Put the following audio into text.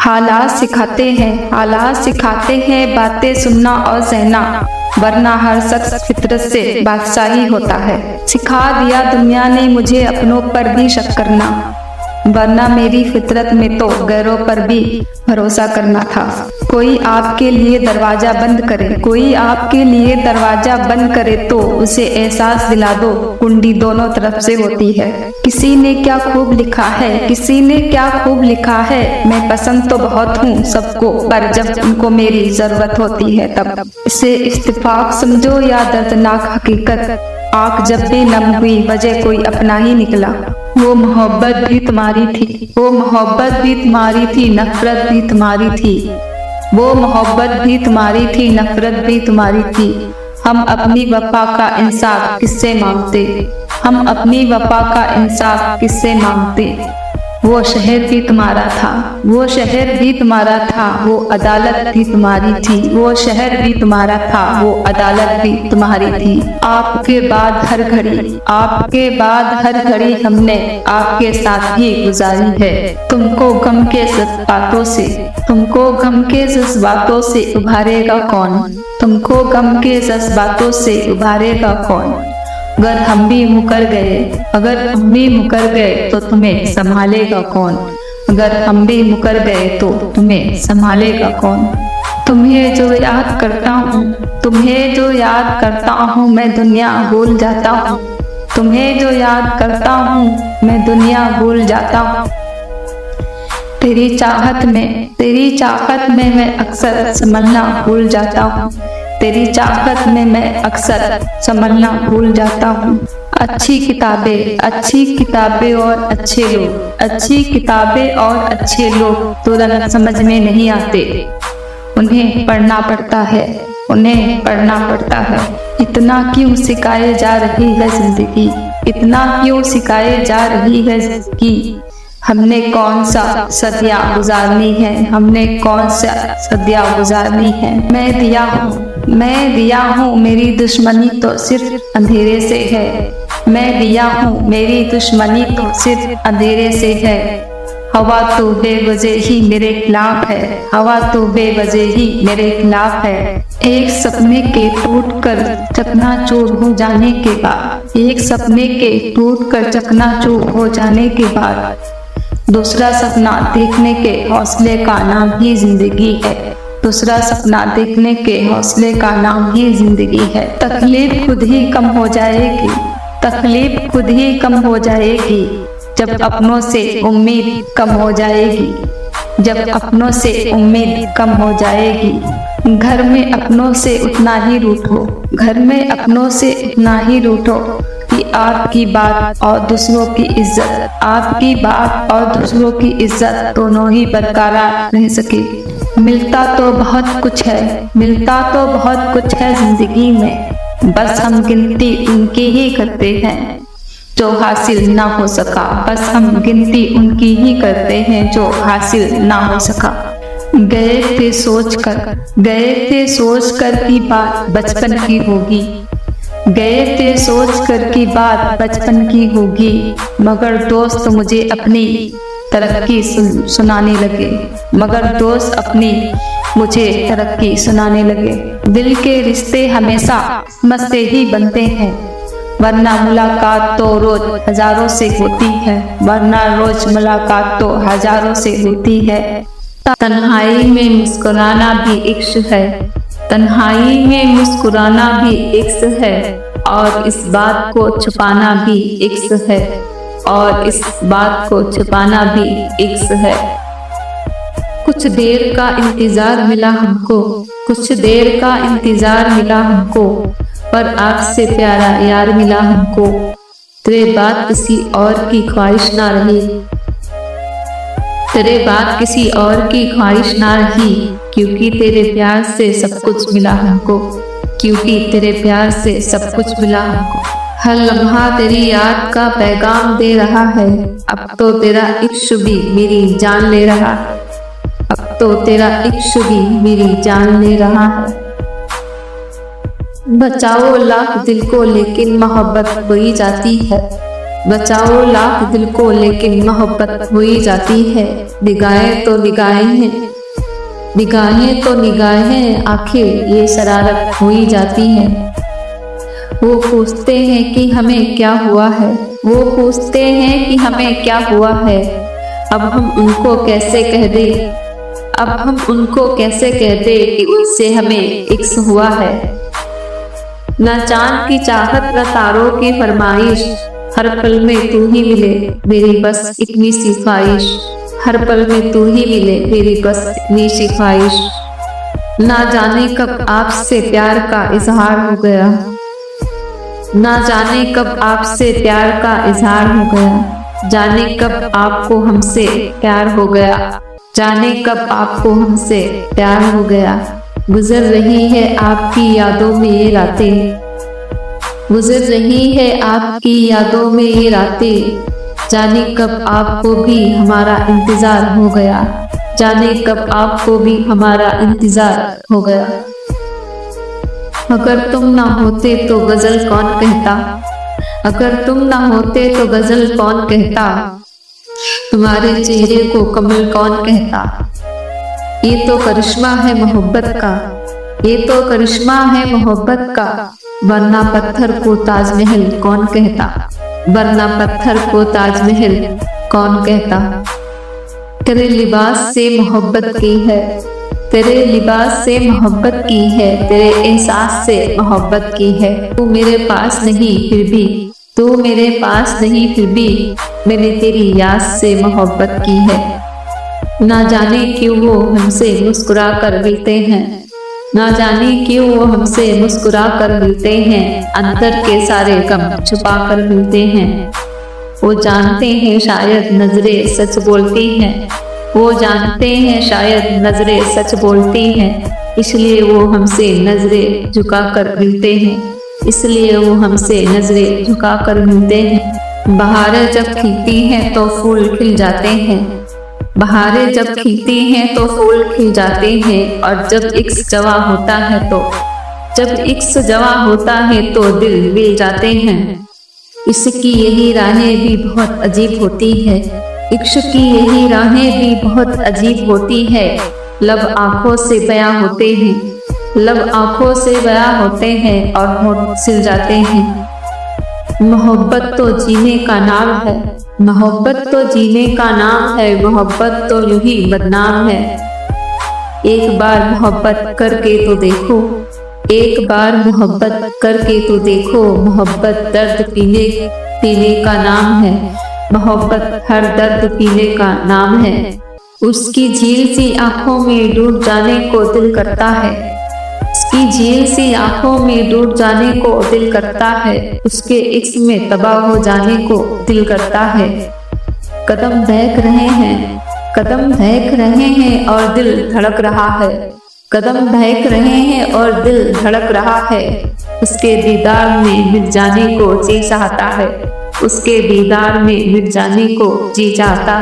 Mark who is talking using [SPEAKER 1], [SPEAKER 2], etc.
[SPEAKER 1] हालात सिखाते हैं बातें सुनना और सहना, वरना हर शख्स फितरत से बादशाही होता है। सिखा दिया दुनिया ने मुझे अपनों पर भी शक करना, वरना मेरी फितरत में तो गैरों पर भी भरोसा करना था। कोई आपके लिए दरवाजा बंद करे तो उसे एहसास दिला दो, कुंडी दोनों तरफ से होती है। किसी ने क्या खूब लिखा है, मैं पसंद तो बहुत हूँ सबको, पर जब उनको मेरी जरूरत होती है तब। इसे इत्तेफाक समझो या दर्दनाक हकीकत, आँख जब भी नम हुई वजह कोई अपना ही निकला। वो मोहब्बत भी तुम्हारी थी, नफरत भी तुम्हारी थी। हम अपनी वफा का इंसाफ किससे मांगते। वो शहर भी तुम्हारा था, वो अदालत भी तुम्हारी थी। आपके बाद हर घड़ी हमने आपके साथ ही गुजारी है। तुमको गम के जज्बातों से उभारेगा कौन। अगर हम भी मुकर गए तो तुम्हें संभालेगा कौन। तुम्हें जो याद करता हूँ मैं दुनिया भूल जाता हूँ। तेरी चाहत में मैं अक्सर संभलना भूल जाता हूँ। अच्छी किताबें और अच्छे लोग तुरंत समझ में नहीं आते, उन्हें पढ़ना पड़ता है। इतना क्यों सिखाए जा रही है जिंदगी, हमने कौन सा सदियां गुजारनी है। मैं दिया हूँ मेरी दुश्मनी तो सिर्फ अंधेरे से है। हवा तो बेवजह ही मेरे खिलाफ है। एक सपने के टूटकर चकनाचूर हो जाने के बाद दूसरा सपना देखने के हौसले का नाम ही जिंदगी है। तकलीफ खुद ही कम हो जाएगी जब अपनों से उम्मीद कम हो जाएगी। घर में अपनों से उतना ही रूठो कि आपकी बात और दूसरों की इज्जत दोनों ही बरकरार रह सके। मिलता तो बहुत कुछ है जिंदगी में, बस हम गिनती उनकी ही करते हैं जो हासिल ना हो सका। गए थे सोच कर की बात बचपन की होगी, मगर दोस्त मुझे अपनी तरक्की सुनाने लगे। दिल के रिश्ते हमेशा मस्ते ही बनते हैं, वरना मुलाकात तो रोज हजारों से होती है। तन्हाई में मुस्कुराना भी इश्क है, और इस बात को छुपाना भी इश्क है। कुछ देर का इंतजार मिला हमको, पर आपसे प्यारा यार मिला हमको। तेरे बाद किसी और की ख्वाहिश ना रही, क्योंकि तेरे प्यार से सब कुछ मिला हमको। हर लम्हा तेरी याद का पैगाम दे रहा है, अब तो तेरा इश्क भी मेरी जान ले रहा है। बचाओ लाख दिल को लेकिन मोहब्बत खोई जाती है, बचाओ लाख दिल को लेकिन मोहब्बत हो ही जाती है। निगाहें तो निगाहें हैं, निगाहें तो निगाहें, आखिर ये शरारत हो ही जाती है। वो पूछते हैं कि हमें क्या हुआ है, वो पूछते हैं कि हमें क्या हुआ है। अब हम उनको कैसे कह दे, अब हम उनको कैसे कह दे कि उससे हमें इश्क हुआ है। न चांद की चाहत न तारों की फरमाइश, हर पल में तू ही मिले मेरी बस इतनी सी ख्वाहिश। हर पल में तू ही मिले मेरी बस इतनी सी ख्वाहिश। ना जाने कब आपसे प्यार का इजहार हो गया, ना जाने कब आपसे प्यार का इजहार हो गया। जाने कब आपको हमसे प्यार हो गया, जाने कब आपको हमसे प्यार हो गया। गुजर रही है आपकी यादों में ये रातें, गुजर रही है आपकी यादों में ये रातें। जाने कब आपको भी हमारा इंतजार हो गया, जाने कब आपको भी हमारा इंतजार हो गया। अगर तुम ना होते तो गजल कौन कहता, अगर तुम ना होते तो गजल कौन कहता। तुम्हारे चेहरे को कमल कौन कहता। ये तो करिश्मा है मोहब्बत का, ये तो करिश्मा है मोहब्बत का। वरना पत्थर को ताजमहल कौन कहता, वरना पत्थर को ताजमहल कौन कहता। तेरे लिबास से मोहब्बत की है, तेरे लिबास से मोहब्बत की है, तेरे एहसास से मोहब्बत की है। तू मेरे पास नहीं फिर भी, तू मेरे पास नहीं फिर भी मैंने तेरी याद से मोहब्बत की है। ना जाने क्यों वो हमसे मुस्कुरा कर मिलते हैं, ना जाने क्यों वो हमसे मुस्कुरा कर मिलते हैं। अंदर के सारे गम छुपा कर मिलते हैं। वो जानते हैं शायद नजरें सच बोलती हैं, वो जानते हैं शायद नजरें सच बोलती हैं। इसलिए वो हमसे नजरें झुका कर मिलते हैं, इसलिए वो हमसे नजरें झुका कर मिलते हैं। बहारें जब खिलती हैं तो फूल खिल जाते हैं, बहारें जब खिलती हैं तो फूल खिल जाते हैं। और जब इश्क जवा होता है तो, जब इश्क जवा होता है तो दिल मिल जाते हैं। इसकी यही राहें भी बहुत अजीब होती है, इश्क की यही राहें भी बहुत अजीब होती है। लब आंखों से बयां होते हैं, लब आंखों से बयां होते हैं और होंठ सिल जाते हैं। मोहब्बत तो जीने का नाम है, मोहब्बत तो जीने का नाम है, मोहब्बत तो यूं ही बदनाम है। एक बार मोहब्बत करके तो देखो, एक बार मोहब्बत करके तो देखो। मोहब्बत दर्द पीने पीने का नाम है, मोहब्बत हर दर्द पीने का नाम है। उसकी झील सी आंखों में डूब जाने को दिल करता है, उसकी झील सी आंखों में डूब जाने को दिल करता है। उसके इश्क में तबाह हो जाने को दिल करता है। कदम बहक रहे हैं, कदम बहक रहे हैं और दिल धड़क रहा है, कदम बहक रहे हैं और दिल धड़क रहा है। उसके दीदार में मिट जाने को जी चाहता है, उसके दीदार में मिट जाने को जी चाहता है।